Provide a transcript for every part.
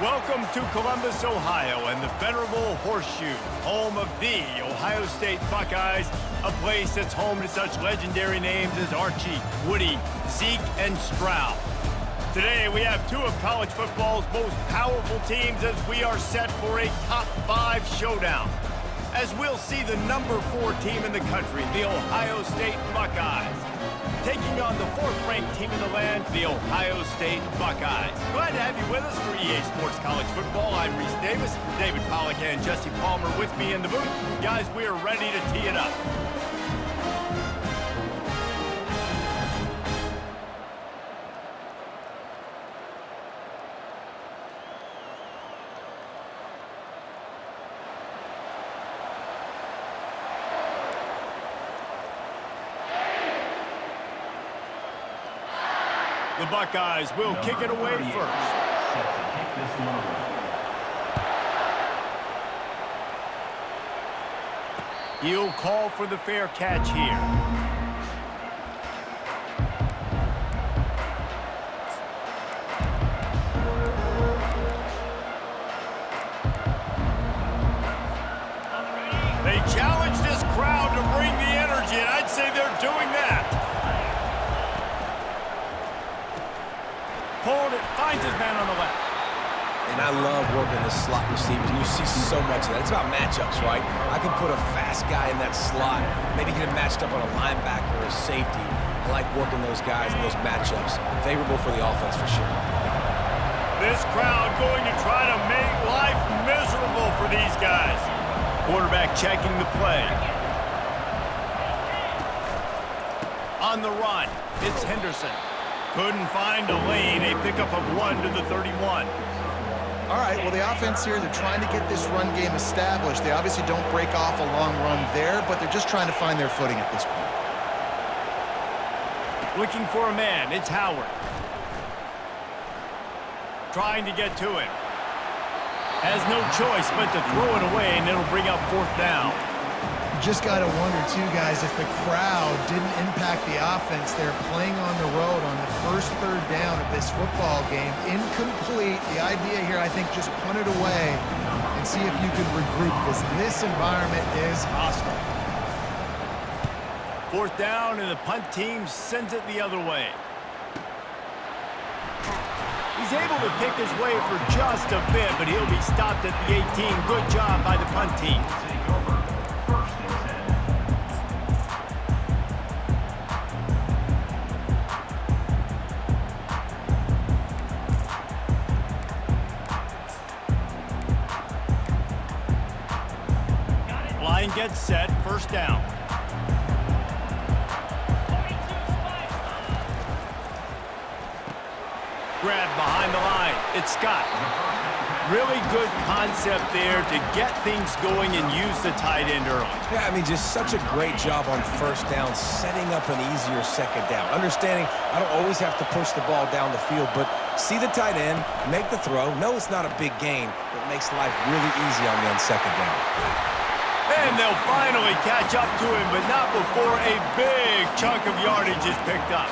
Welcome to Columbus, Ohio, and the venerable Horseshoe, home of the Ohio State Buckeyes, a place that's home to such legendary names as Archie, Woody, Zeke, and Stroud. Today, we have two of college football's most powerful teams as we are set for a top 5 showdown. As we'll see the number 4 team in the country, the Ohio State Buckeyes, taking on the 4th-ranked team in the land, the Ohio State Buckeyes. Glad to have you with us for EA Sports College Football. I'm Reese Davis, David Pollack and Jesse Palmer with me in the booth. Guys, we are ready to tee it up. The Buckeyes will kick it away first. He'll call for the fair catch here. They challenge this crowd to bring the energy, and I'd say they're doing that. Pulled it, finds his man on the left. And I love working the slot receivers, and you see so much of that. It's about matchups, right? I can put a fast guy in that slot, maybe get him matched up on a linebacker or a safety. I like working those guys in those matchups. Favorable for the offense for sure. This crowd going to try to make life miserable for these guys. Quarterback checking the play. On the run, it's Henderson. Couldn't find a lane, a pickup of 1 to the 31. All right, well, the offense here, they're trying to get this run game established. They obviously don't break off a long run there, but they're just trying to find their footing at this point. Looking for a man, it's Howard. Trying to get to him. Has no choice but to throw it away, and it'll bring up 4th down. You just got to wonder, too, guys, if the crowd didn't impact the offense. They're playing on the road on the first 3rd down of this football game. Incomplete. The idea here, I think, just punt it away and see if you can regroup, because this environment is hostile. 4th down, and the punt team sends it the other way. He's able to pick his way for just a bit, but he'll be stopped at the 18. Good job by the punt team. Line gets set, 1st down. Grab behind the line, it's Scott. Really good concept there to get things going and use the tight end early. Yeah, I mean, just such a great job on 1st down, setting up an easier 2nd down. Understanding I don't always have to push the ball down the field, but see the tight end, make the throw. No, it's not a big gain, but it makes life really easy on me on 2nd down. And they'll finally catch up to him, but not before a big chunk of yardage is picked up.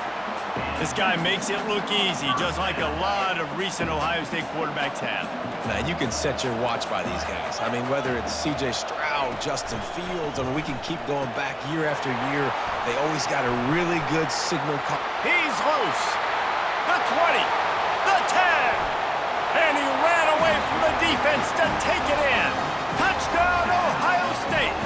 This guy makes it look easy, just like a lot of recent Ohio State quarterbacks have. Now, you can set your watch by these guys. I mean, whether it's C.J. Stroud, Justin Fields, I mean, we can keep going back year after year. They always got a really good signal. He's loose. The 20, the 10, and he ran away from the defense to take it in. Touchdown, Ohio State.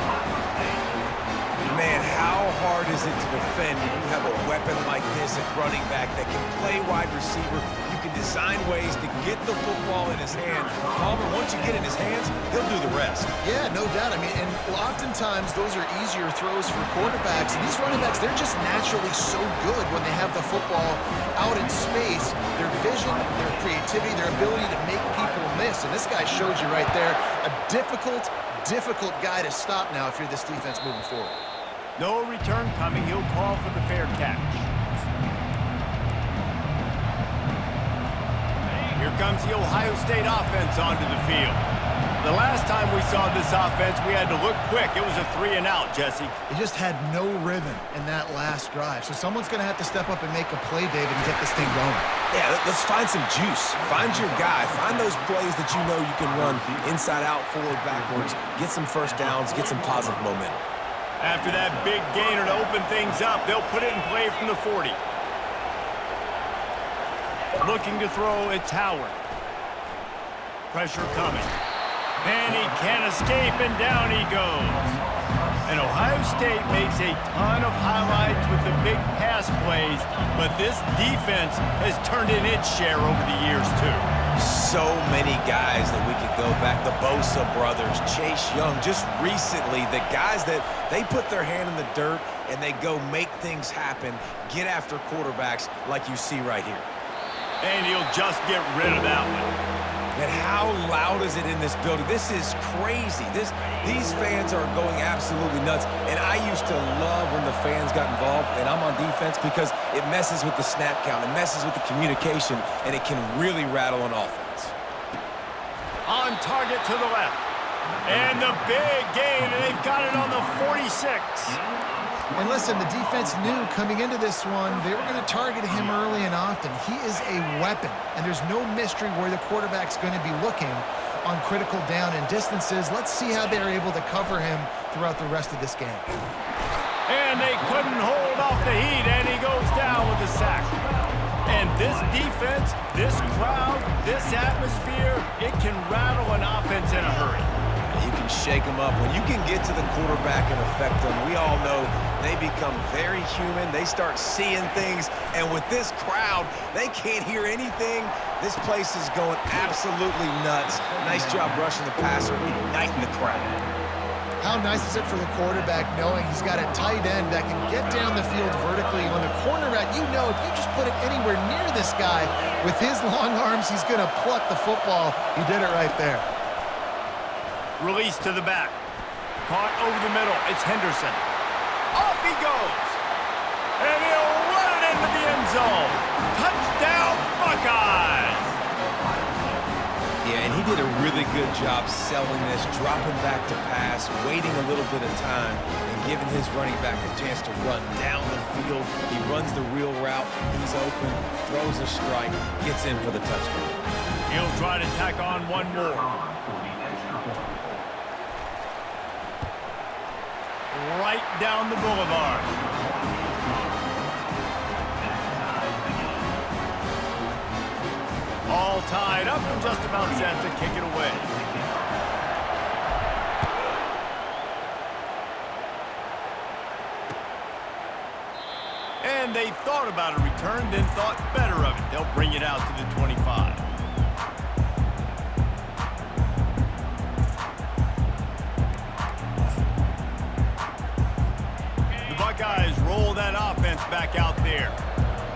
Man, how hard is it to defend when you have a weapon like this at running back that can play wide receiver? You can design ways to get the football in his hand. Palmer, once you get in his hands, he'll do the rest. Yeah, no doubt. I mean, and oftentimes those are easier throws for quarterbacks. And these running backs, they're just naturally so good when they have the football out in space. Their vision, their creativity, their ability to make people miss. And this guy shows you right there a difficult guy to stop now if you're this defense moving forward. No return coming. He'll call for the fair catch. Here comes the Ohio State offense onto the field. The last time we saw this offense, we had to look quick. It was a 3-and-out, Jesse. They just had no rhythm in that last drive. So someone's going to have to step up and make a play, David, and get this thing going. Yeah, let's find some juice. Find your guy. Find those plays that you know you can run inside out, forward, backwards. Get some first downs. Get some positive momentum. After that big gainer to open things up, they'll put it in play from the 40. Looking to throw, it's Howard. Pressure coming. And he can't escape, and down he goes. And Ohio State makes a ton of highlights with the big pass plays, but this defense has turned in its share over the years, too. So many guys that we could go back. The Bosa brothers, Chase Young, just recently, the guys that they put their hand in the dirt and they go make things happen, get after quarterbacks like you see right here. And he'll just get rid of that one. And how loud is it in this building? This is crazy. These fans are going absolutely nuts. And I used to love when the fans got involved, and I'm on defense, because it messes with the snap count. It messes with the communication, and it can really rattle an offense. On target to the left. And the big gain, and they've got it on the 46. And listen, the defense knew coming into this one, they were going to target him early and often. He is a weapon, and there's no mystery where the quarterback's going to be looking on critical down and distances. Let's see how they're able to cover him throughout the rest of this game. And they couldn't hold off the heat, and he goes down with a sack. And this defense, this crowd, this atmosphere, it can rattle an offense in a hurry. You can shake them up. When you can get to the quarterback and affect them, we all know they become very human. They start seeing things. And with this crowd, they can't hear anything. This place is going absolutely nuts. Nice job rushing the passer, igniting the crowd. How nice is it for the quarterback knowing he's got a tight end that can get down the field vertically on the corner route? You know, if you just put it anywhere near this guy, with his long arms, he's going to pluck the football. He did it right there. Release to the back. Caught over the middle. It's Henderson. Off he goes. And he'll run it into the end zone. Touchdown, Buckeyes! Yeah, and he did a really good job selling this, dropping back to pass, waiting a little bit of time, and giving his running back a chance to run down the field. He runs the real route. He's open, throws a strike, gets in for the touchdown. He'll try to tack on one more. Right down the boulevard. All tied up and just about set to kick it away. And they thought about a return, then thought better of it. They'll bring it out to the 25. Buckeyes roll that offense back out there.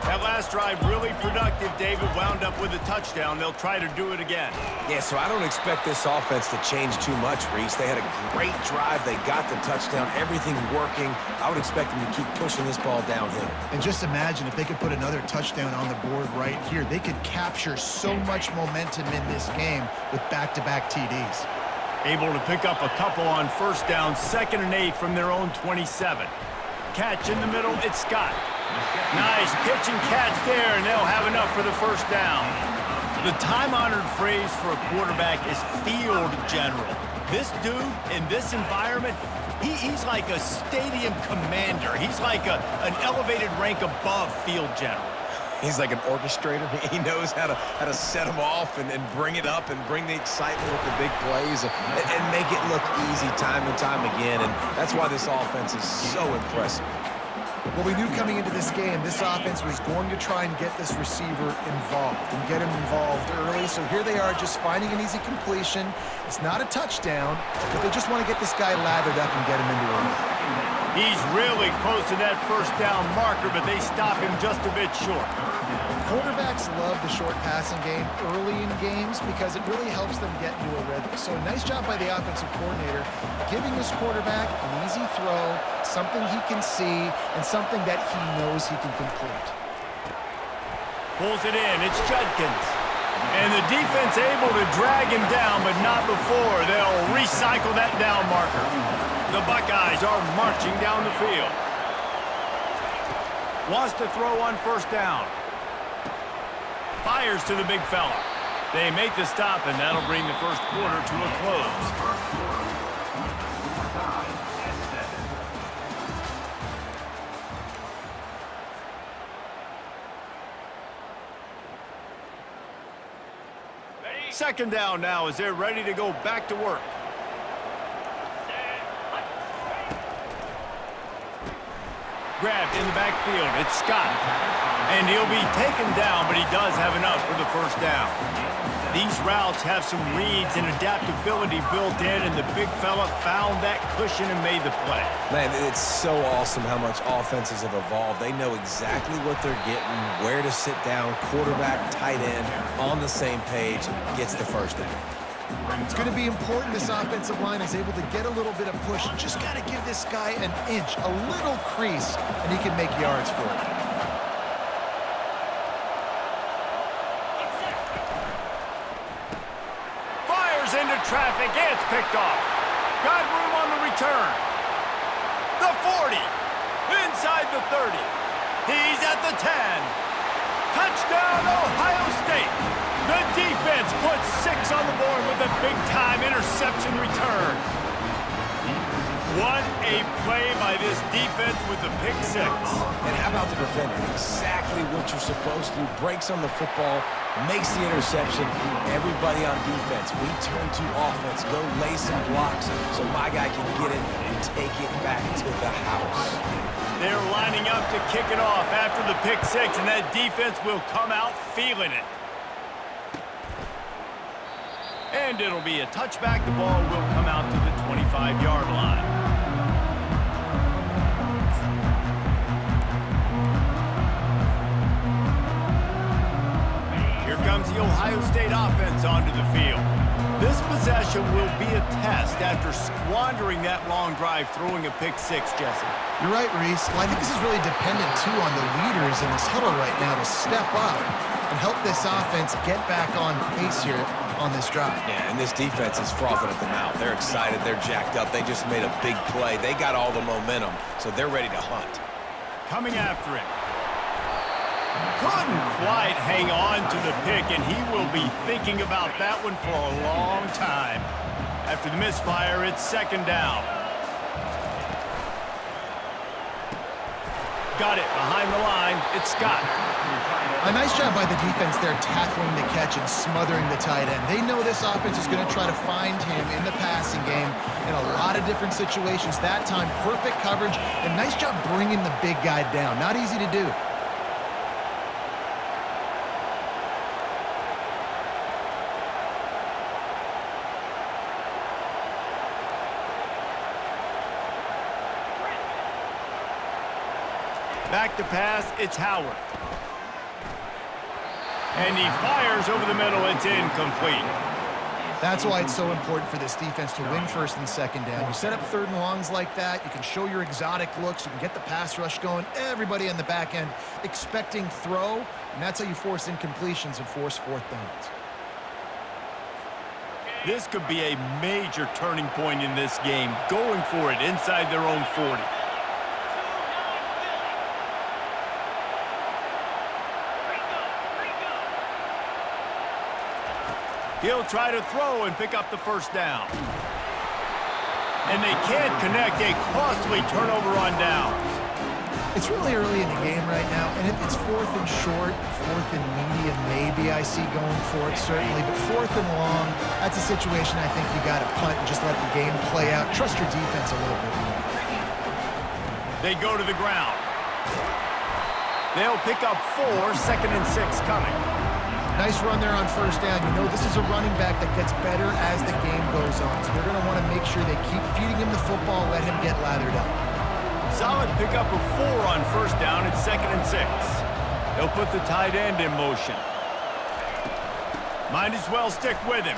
That last drive really productive. David wound up with a touchdown. They'll try to do it again. Yeah, so I don't expect this offense to change too much, Reese. They had a great drive. They got the touchdown. Everything working. I would expect them to keep pushing this ball downhill. And just imagine if they could put another touchdown on the board right here. They could capture so much momentum in this game with back-to-back TDs. Able to pick up a couple on first down, 2nd and 8 from their own 27. Catch in the middle, it's Scott. Nice pitch and catch there, and they'll have enough for the first down. The time-honored phrase for a quarterback is field general. This dude, in this environment, he's like a stadium commander. He's like an elevated rank above field general. He's like an orchestrator. He knows how to set them off and bring it up and bring the excitement with the big plays and make it look easy time and time again. And that's why this offense is so impressive. Well, we knew coming into this game, this offense was going to try and get this receiver involved and get him involved early. So here they are just finding an easy completion. It's not a touchdown, but they just want to get this guy lathered up and get him into a run. He's really close to that first down marker, but they stop him just a bit short. Quarterbacks love the short passing game early in games because it really helps them get into a rhythm. So nice job by the offensive coordinator, giving his quarterback an easy throw, something he can see, and something that he knows he can complete. Pulls it in. It's Judkins. And the defense able to drag him down, but not before. They'll recycle that down marker. The Buckeyes are marching down the field. Wants to throw on first down. Fires to the big fella. They make the stop, and that'll bring the first quarter to a close. Second down now as they're ready to go back to work. Grabbed in the backfield. It's Scott. And he'll be taken down, but he does have enough for the first down. These routes have some reads and adaptability built in, and the big fella found that cushion and made the play. Man, it's so awesome how much offenses have evolved. They know exactly what they're getting, where to sit down, quarterback, tight end, on the same page, gets the first down. It's going to be important this offensive line is able to get a little bit of push. Just got to give this guy an inch, a little crease, and he can make yards for it. Into traffic, it's picked off. Got room on the return. The 40, inside the 30. He's at the 10. Touchdown, Ohio State. The defense puts 6 on the board with a big-time interception return. What a play by this defense with the pick 6. And how about the defender? Exactly what you're supposed to do. Breaks on the football, makes the interception. Everybody on defense, we turn to offense. Go lay some blocks so my guy can get it and take it back to the house. They're lining up to kick it off after the pick 6, and that defense will come out feeling it. And it'll be a touchback. The ball will come out to the 25-yard line. Here comes the Ohio State offense onto the field. This possession will be a test after squandering that long drive, throwing a pick 6, Jesse. You're right, Reese. Well, I think this is really dependent, too, on the leaders in this huddle right now to step up and help this offense get back on pace here on this drive. Yeah, and this defense is frothing at the mouth. They're excited. They're jacked up. They just made a big play. They got all the momentum, so they're ready to hunt. Coming after it. Couldn't quite hang on to the pick, and he will be thinking about that one for a long time. After the misfire, it's second down. Got it behind the line. It's Scott. A nice job by the defense there tackling the catch and smothering the tight end. They know this offense is going to try to find him in the passing game in a lot of different situations. That time, perfect coverage, and nice job bringing the big guy down. Not easy to do. Back to pass, it's Howard. And he fires over the middle, it's incomplete. That's why it's so important for this defense to win first and second down. You set up third and longs like that, you can show your exotic looks, you can get the pass rush going, everybody on the back end expecting throw, and that's how you force incompletions and force fourth downs. This could be a major turning point in this game, going for it inside their own 40. He'll try to throw and pick up the first down. And they can't connect, a costly turnover on downs. It's really early in the game right now, and if it's fourth and short, fourth and medium, maybe I see going for it, certainly. But fourth and long, that's a situation I think you got to punt and just let the game play out. Trust your defense a little bit more. They go to the ground. They'll pick up 4, second and 6 coming. Nice run there on first down. You know this is a running back that gets better as the game goes on. So they're going to want to make sure they keep feeding him the football, let him get lathered up. Solid pickup of 4 on first down. It's second and 6. They'll put the tight end in motion. Might as well stick with him.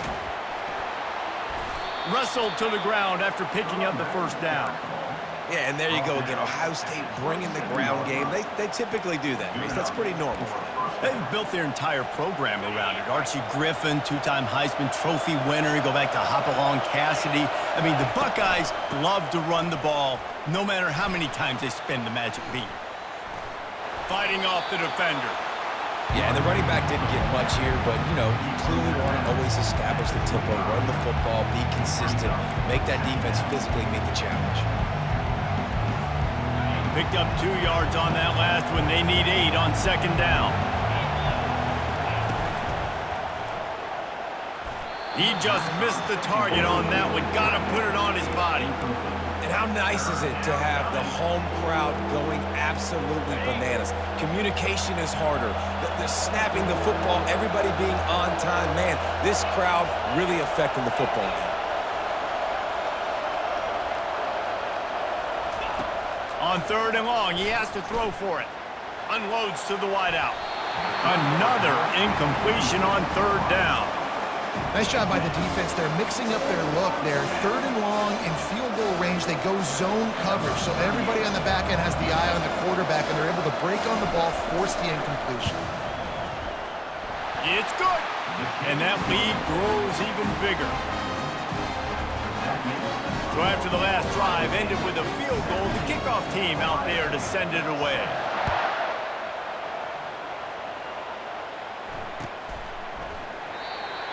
Wrestled to the ground after picking up the first down. Yeah, and there you go again. Ohio State bringing the ground game. They typically do that, Reese. That's pretty normal for them. They've built their entire program around it. Archie Griffin, two-time Heisman Trophy winner. You go back to Hopalong Cassidy. I mean, the Buckeyes love to run the ball, no matter how many times they spin the magic beat. Fighting off the defender. Yeah, and the running back didn't get much here, but, you know, you clearly want to always establish the tempo, run the football, be consistent, make that defense physically meet the challenge. Picked up 2 yards on that last one. They need 8 on second down. He just missed the target on that one. Got to put it on his body. And how nice is it to have the home crowd going absolutely bananas? Communication is harder. The snapping the football, everybody being on time. Man, this crowd really affecting the football game. On third and long, he has to throw for it. Unloads to the wideout. Another incompletion on third down. Nice job by the defense. They're mixing up their look there. Third and long in field goal range. They go zone coverage. So everybody on the back end has the eye on the quarterback, and they're able to break on the ball, force the incompletion. It's good. And that lead grows even bigger. So after the last drive ended with a field goal, the kickoff team out there to send it away.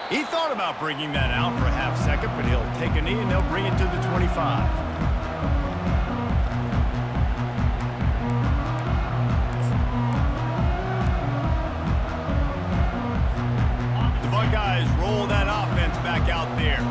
He thought about bringing that out for a half second, but he'll take a knee and they'll bring it to the 25. The Buckeyes roll that offense back out there.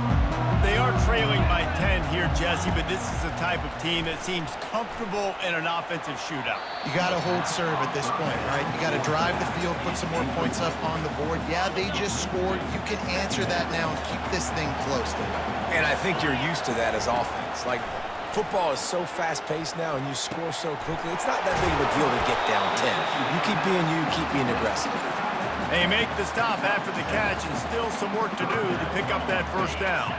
They are trailing by 10 here, Jesse, but this is the type of team that seems comfortable in an offensive shootout. You got to hold serve at this point, right? You got to drive the field, put some more points up on the board. Yeah, they just scored. You can answer that now and keep this thing close. And I think you're used to that as offense. Like, football is so fast-paced now and you score so quickly, it's not that big of a deal to get down 10. You keep being you, keep being aggressive. They make the stop after the catch and still some work to do to pick up that first down.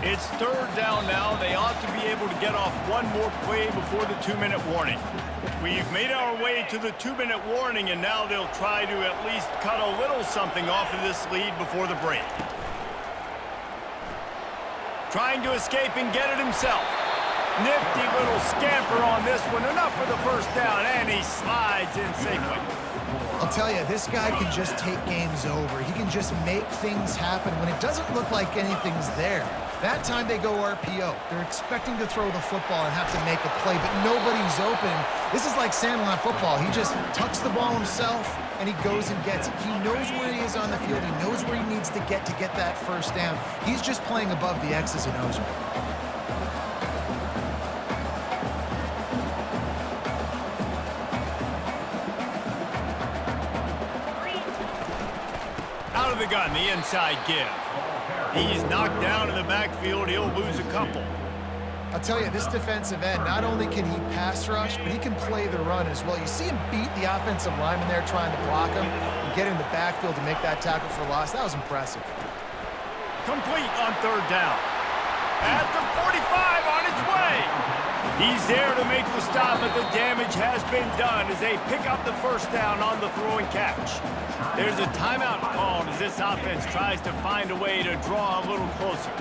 It's third down now. They ought to be able to get off one more play before the 2-minute warning. We've made our way to the 2-minute warning, and now they'll try to at least cut a little something off of this lead before the break. Trying to escape and get it himself. Nifty little scamper on this one. Enough for the first down, and he slides in safely. I'll tell you, this guy can just take games over. He can just make things happen when it doesn't look like anything's there. That time they go RPO. They're expecting to throw the football and have to make a play, but nobody's open. This is like Sandlot football. He just tucks the ball himself, and he goes and gets it. He knows where he is on the field. He knows where he needs to get that first down. He's just playing above the X's and O's. Out of the gun, the inside give. He's knocked down in the backfield. He'll lose a couple. I'll tell you, this defensive end, not only can he pass rush, but he can play the run as well. You see him beat the offensive lineman there trying to block him and get in the backfield to make that tackle for loss. That was impressive. Complete on third down. At the 45 on its way. He's there to make the stop, but the damage has been done as they pick up the first down on the throw and catch. There's a timeout called as this offense tries to find a way to draw a little closer.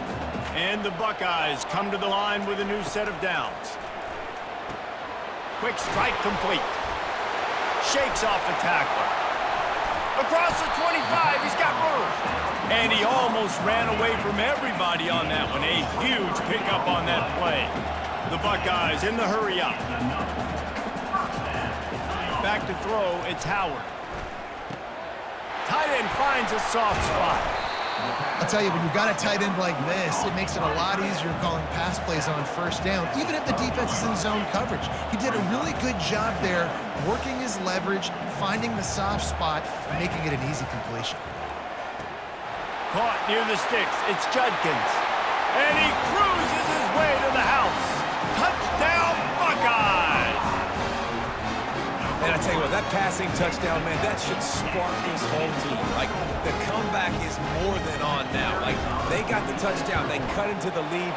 And the Buckeyes come to the line with a new set of downs. Quick strike complete. Shakes off the tackler. Across the 25, he's got room. And he almost ran away from everybody on that one. A huge pickup on that play. The Buckeyes in the hurry up. Back to throw, it's Howard. Tight end finds a soft spot. I'll tell you, when you've got a tight end like this, it makes it a lot easier calling pass plays on first down, even if the defense is in zone coverage. He did a really good job there, working his leverage, finding the soft spot, and making it an easy completion. Caught near the sticks, it's Judkins. And he cruises his way to the house. Touchdown, Buckeyes! And I tell you what, that passing touchdown, man, that should spark this whole team. Like, the comeback is more than on now. Like, they got the touchdown. They cut into the lead.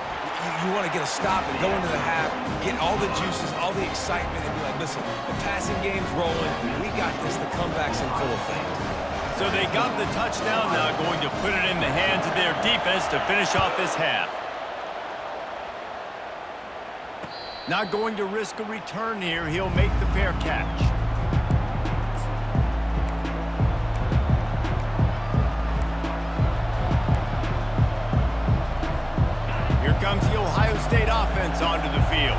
you want to get a stop and go into the half, get all the juices, all the excitement, and be like, listen, the passing game's rolling. We got this. The comeback's in full effect. So they got the touchdown, now going to put it in the hands of their defense to finish off this half. Not going to risk a return here. He'll make the fair catch. Here comes the Ohio State offense onto the field.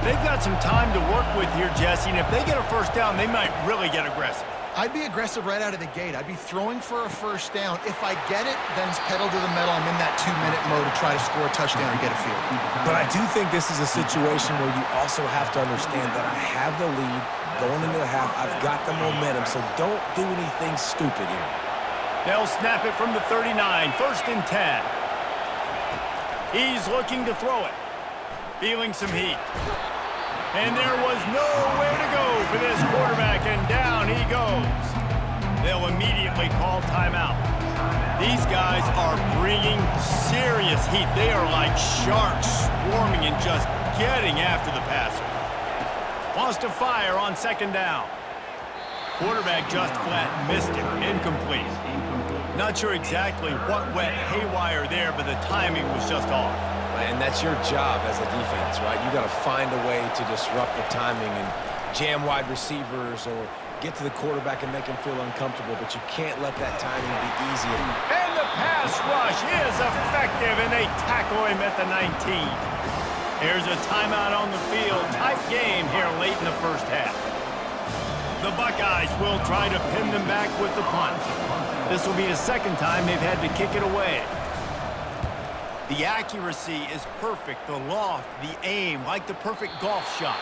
They've got some time to work with here, Jesse, and if they get a first down, they might really get aggressive. I'd be aggressive right out of the gate. I'd be throwing for a first down. If I get it, then it's pedal to the metal. I'm in that 2-minute mode to try to score a touchdown or get a field. But I do think this is a situation where you also have to understand that I have the lead going into the half. I've got the momentum, so don't do anything stupid here. They'll snap it from the 39, 1st and 10. He's looking to throw it. Feeling some heat. And there was nowhere to go for this quarterback, and down he goes. They'll immediately call timeout. These guys are bringing serious heat. They are like sharks swarming and just getting after the passer. Wants to fire on 2nd down. Quarterback just flat missed it. Incomplete. Not sure exactly what went haywire there, but the timing was just off. And that's your job as a defense, right? You got to find a way to disrupt the timing and jam wide receivers or get to the quarterback and make him feel uncomfortable, but you can't let that timing be easy. And the pass rush is effective, and they tackle him at the 19. Here's a timeout on the field. Tight game here late in the first half. The Buckeyes will try to pin them back with the punt. This will be the 2nd time they've had to kick it away. The accuracy is perfect, the loft, the aim, like the perfect golf shot.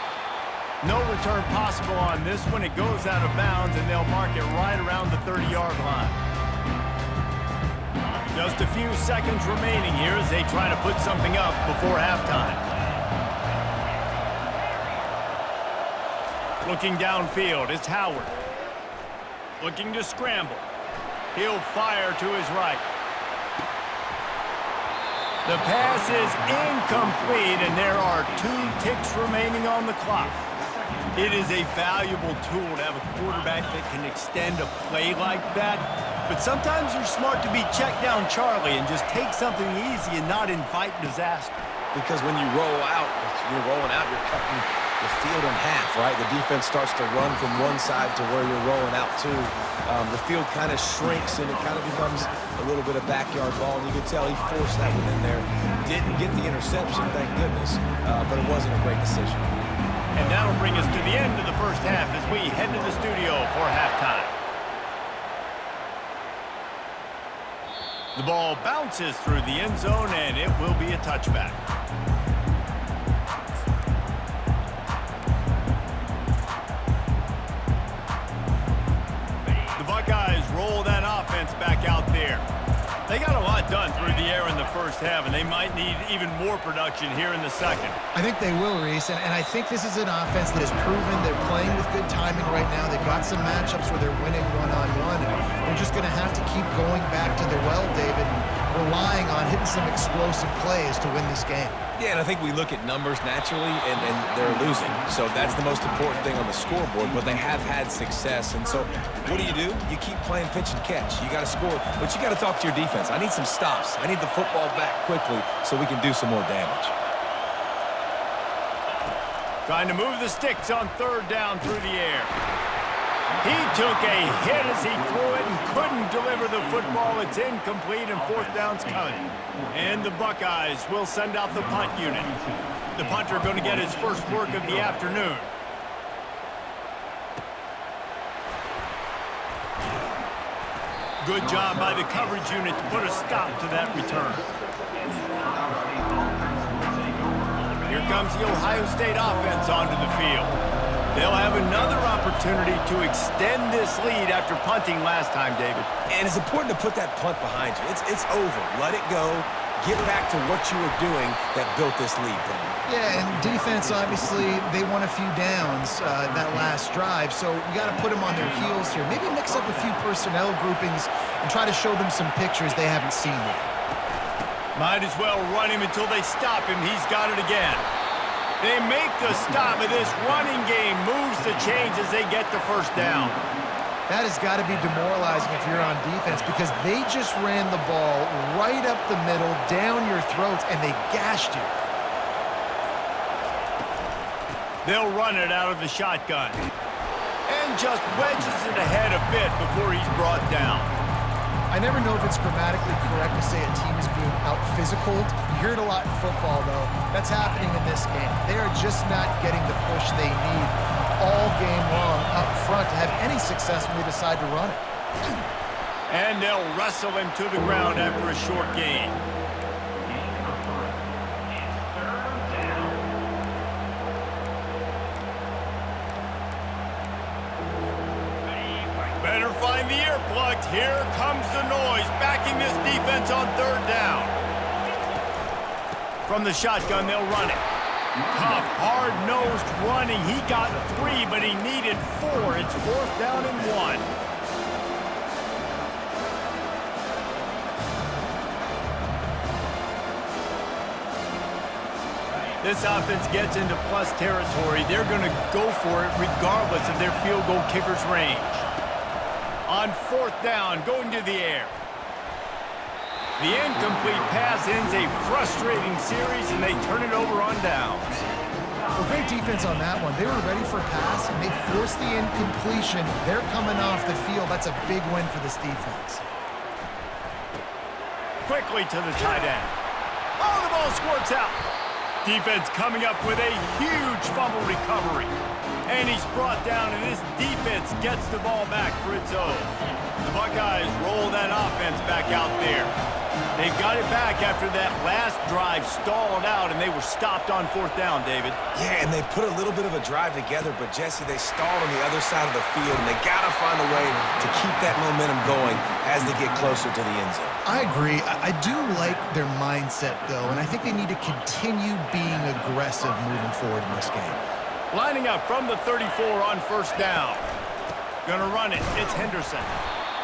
No return possible on this one. It goes out of bounds, and they'll mark it right around the 30-yard line. Just a few seconds remaining here as they try to put something up before halftime. Looking downfield, it's Howard. Looking to scramble. He'll fire to his right. The pass is incomplete, and there are 2 ticks remaining on the clock. It is a valuable tool to have a quarterback that can extend a play like that. But sometimes you're smart to be check down Charlie and just take something easy and not invite disaster. Because when you roll out, you're rolling out, you're cutting the field in half, right? The defense starts to run from one side to where you're rolling out to. The field kind of shrinks, and it kind of becomes a little bit of backyard ball. And you can tell he forced that one in there. Didn't get the interception, thank goodness, but it wasn't a great decision. And that'll bring us to the end of the first half as we head to the studio for halftime. The ball bounces through the end zone, and it will be a touchback. The Buckeyes roll that offense back out there. They got a lot done through the air in the first half, and they might need even more production here in the second. I think they will, Reese, and I think this is an offense that has proven they're playing with good timing right now. They've got some matchups where they're winning one-on-one, and they're just going to have to keep going back to the well, David, and relying on hitting some explosive plays to win this game. Yeah, and I think we look at numbers naturally, and they're losing. So that's the most important thing on the scoreboard, but they have had success. And so what do? You keep playing pitch and catch. You got to score, but you got to talk to your defense. I need some stops. I need the football back quickly so we can do some more damage. Trying to move the sticks on 3rd down through the air. He took a hit as he threw it and couldn't deliver the football. It's incomplete, and 4th down's coming. And the Buckeyes will send out the punt unit. The punter going to get his first work of the afternoon. Good job by the coverage unit to put a stop to that return. Here comes the Ohio State offense onto the field. They'll have another opportunity to extend this lead after punting last time, David. And it's important to put that punt behind you. It's over. Let it go. Get back to what you were doing that built this lead. Yeah, and defense, obviously, they won a few downs that last drive, so you got to put them on their heels here. Maybe mix up a few personnel groupings and try to show them some pictures they haven't seen yet. Might as well run him until they stop him. He's got it again. They make the stop, and this running game moves the chains as they get the first down. That has got to be demoralizing if you're on defense because they just ran the ball right up the middle, down your throats, and they gashed you. They'll run it out of the shotgun. And just wedges it ahead a bit before he's brought down. I never know if it's grammatically correct to say a team is being out-physicaled. You hear it a lot in football, though. That's happening in this game. They are just not getting the push they need all game long up front to have any success when they decide to run it. And they'll wrestle him to the ground after a short gain. Better find the earplugs. Here comes the noise, backing this defense on third down. From the shotgun, they'll run it. Tough, hard-nosed running. He got 3, but he needed 4. It's 4th down and 1. This offense gets into plus territory. They're going to go for it regardless of their field goal kicker's range. On 4th down, going to the air. The incomplete pass ends a frustrating series, and they turn it over on downs. Well, great defense on that one. They were ready for a pass, and they forced the incompletion. They're coming off the field. That's a big win for this defense. Quickly to the tight end. Oh, the ball squirts out. Defense coming up with a huge fumble recovery. And he's brought down, and this defense gets the ball back for its own. The Buckeyes roll that offense back out there. They've got it back after that last drive stalled out, and they were stopped on 4th down, David. Yeah, and they put a little bit of a drive together, but, Jesse, they stalled on the other side of the field, and they got to find a way to keep that momentum going as they get closer to the end zone. I agree. I do like their mindset, though, and I think they need to continue being aggressive moving forward in this game. Lining up from the 34 on 1st down. Gonna run it. It's Henderson.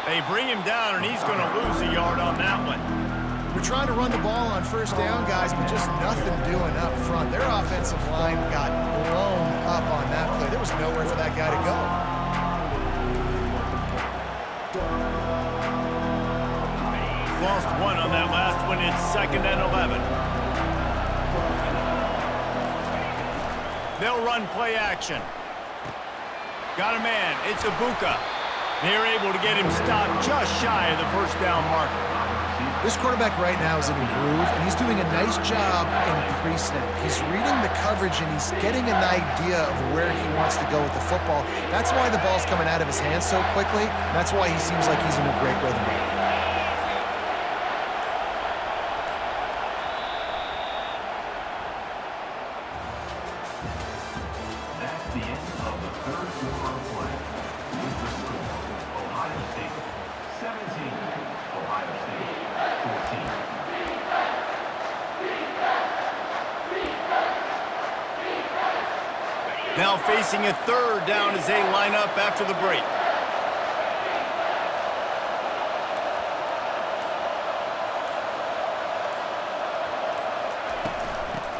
They bring him down, and he's gonna lose a yard on that one. We're trying to run the ball on 1st down, guys, but just nothing doing up front. Their offensive line got blown up on that play. There was nowhere for that guy to go. Lost 1 on that last one. It's 2nd and 11. They'll run play action. Got a man. It's Ibuka. They're able to get him stopped just shy of the 1st down marker. This quarterback right now is in a groove, and he's doing a nice job in pre-snap. He's reading the coverage, and he's getting an idea of where he wants to go with the football. That's why the ball's coming out of his hands so quickly. That's why he seems like he's in a great rhythm. That's the end of the 3rd quarter of play. With the score, Ohio State 17, Ohio State 14. Now facing a 3rd down as they line up after the break.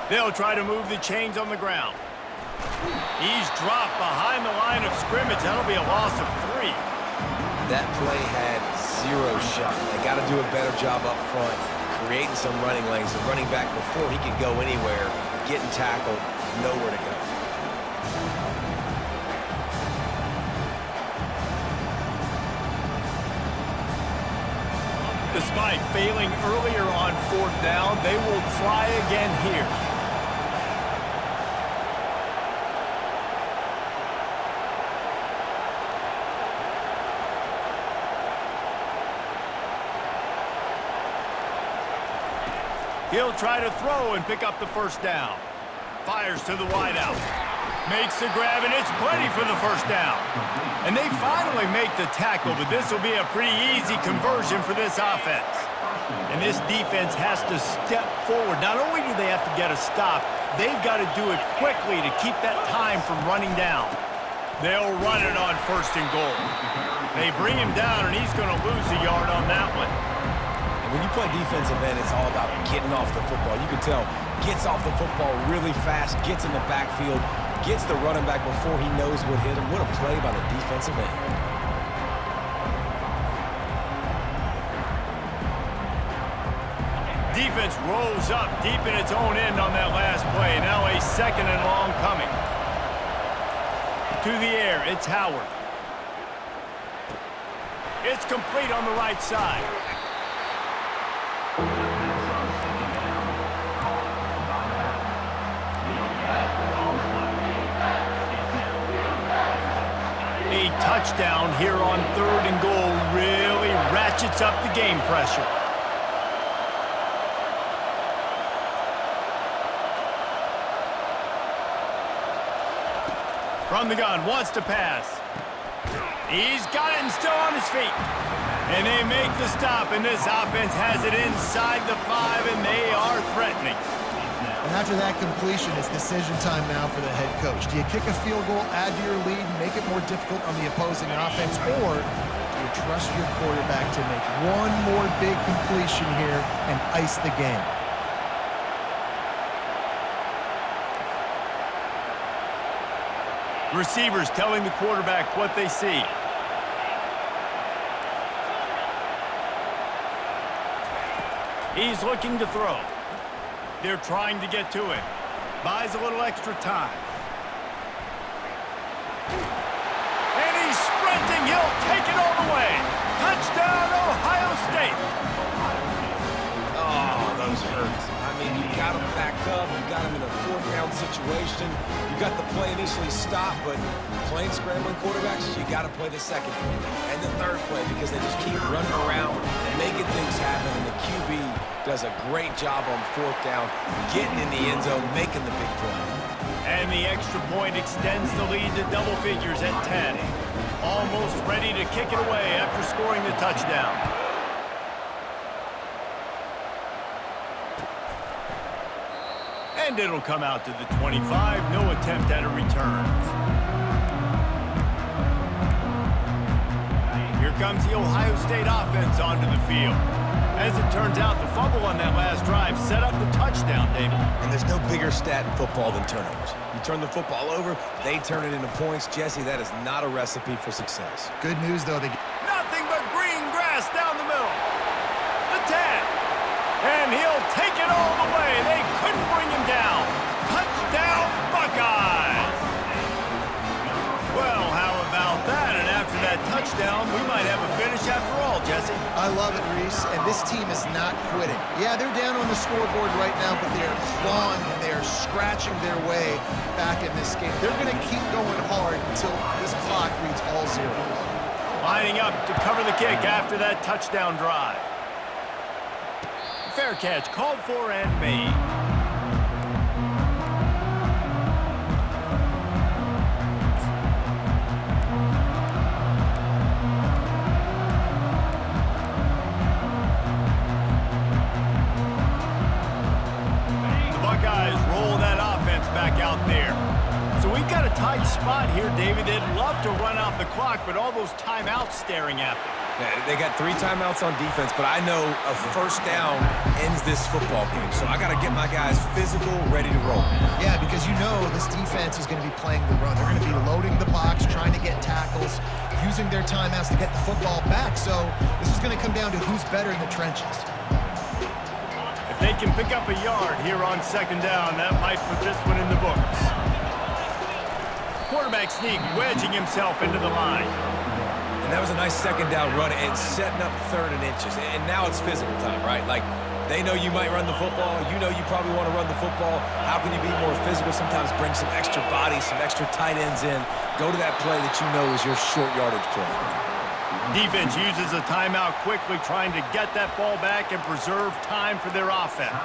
They'll try to move the chains on the ground. He's dropped behind the line of scrimmage. That'll be a loss of 3. That play had 0 shot. They got to do a better job up front, creating some running lanes. The running back, before he could go anywhere, getting tackled, nowhere to go. Despite failing earlier on 4th down, they will try again here. He'll try to throw and pick up the 1st down. Fires to the wideout. Makes the grab, and it's plenty for the 1st down. And they finally make the tackle, but this will be a pretty easy conversion for this offense. And this defense has to step forward. Not only do they have to get a stop, they've got to do it quickly to keep that time from running down. They'll run it on 1st and goal. They bring him down, and he's going to lose a yard on that one. And when you play defensive end, it's all about getting off the football. You can tell, gets off the football really fast, gets in the backfield, gets the running back before he knows what hit him. What a play by the defensive end. Defense rolls up deep in its own end on that last play. Now a second and long coming. To the air, it's Howard. It's complete on the right side. A touchdown here on 3rd and goal really ratchets up the game pressure. From the gun, wants to pass. He's got it and still on his feet. And they make the stop, and this offense has it inside the 5, and they are threatening. And after that completion, it's decision time now for the head coach. Do you kick a field goal, add to your lead, and make it more difficult on the opposing offense, or do you trust your quarterback to make one more big completion here and ice the game? Receivers telling the quarterback what they see. He's looking to throw. They're trying to get to it. Buys a little extra time. And he's sprinting. He'll take it all the way. Touchdown, Ohio State. Oh, those hurt. I mean, you got him backed up. You got him in a 4th down situation. You got the play initially stopped, but playing scrambling quarterbacks, you got to play the 2nd play and the 3rd play because they just keep running around, making things happen, and the QB does a great job on 4th down, getting in the end zone, making the big play. And the extra point extends the lead to double figures at 10. Almost ready to kick it away after scoring the touchdown. And it'll come out to the 25. No attempt at a return. Here comes the Ohio State offense onto the field. As it turns out, the fumble on that last drive set up the touchdown, David. And there's no bigger stat in football than turnovers. You turn the football over, they turn it into points. Jesse, that is not a recipe for success. Good news, though. Nothing but green grass down the middle. The 10. And he'll take it all the way. They couldn't bring him down. Touchdown, Buckeyes. Well, how about that? And after that touchdown, we might have a finish after all, Jesse. I love it, Reese, and this team is not quitting. Yeah, they're down on the scoreboard right now, but they are clawing and they are scratching their way back in this game. They're going to keep going hard until this clock reads all zeros. Lining up to cover the kick after that touchdown drive. Fair catch, called for and made. The Buckeyes roll that offense back out there. So we've got a tight spot here, David. They'd love to run out the clock, but all those timeouts staring at them. Yeah, they got 3 timeouts on defense, but I know a 1st down ends this football game. So I got to get my guys physical, ready to roll. Yeah, because you know this defense is going to be playing the run. They're going to be loading the box, trying to get tackles, using their timeouts to get the football back. So this is going to come down to who's better in the trenches. If they can pick up a yard here on 2nd down, that might put this one in the books. Quarterback sneak, wedging himself into the line. And that was a nice 2nd down run and setting up 3rd and inches. And now it's physical time, right? Like, they know you might run the football. You know you probably want to run the football. How can you be more physical? Sometimes bring some extra bodies, some extra tight ends in. Go to that play that you know is your short yardage play. Defense uses a timeout quickly, trying to get that ball back and preserve time for their offense.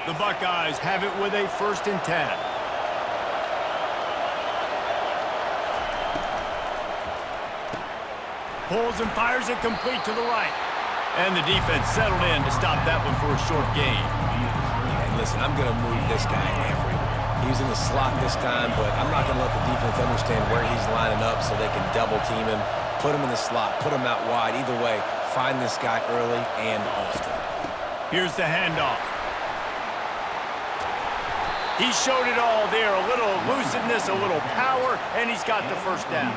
The Buckeyes have it with a 1st and 10. Pulls and fires it complete to the right. And the defense settled in to stop that one for a short gain. Yeah, listen, I'm going to move this guy everywhere. He was in the slot this time, but I'm not going to let the defense understand where he's lining up so they can double team him, put him in the slot, put him out wide. Either way, find this guy early and often. Here's the handoff. He showed it all there, a little elusiveness, a little power, and he's got the first down.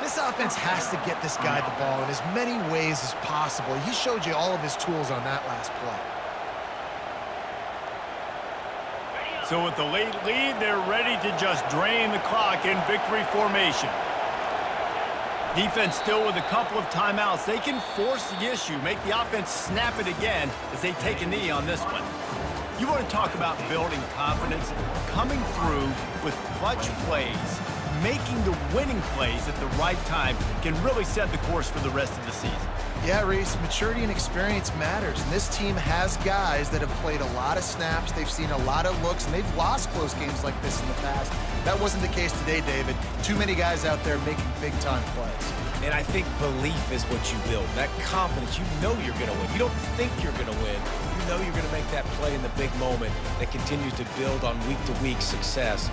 This offense has to get this guy the ball in as many ways as possible. He showed you all of his tools on that last play. So with the late lead, they're ready to just drain the clock in victory formation. Defense still with a couple of timeouts. They can force the issue, make the offense snap it again as they take a knee on this one. You want to talk about building confidence, coming through with clutch plays, making the winning plays at the right time can really set the course for the rest of the season. Yeah, Reese, maturity and experience matters, and this team has guys that have played a lot of snaps, they've seen a lot of looks, and they've lost close games like this in the past. That wasn't the case today, David. Too many guys out there making big-time plays. And I think belief is what you build. That confidence, you know you're going to win. You don't think you're going to win. You know you're going to make that play in the big moment that continues to build on week-to-week success.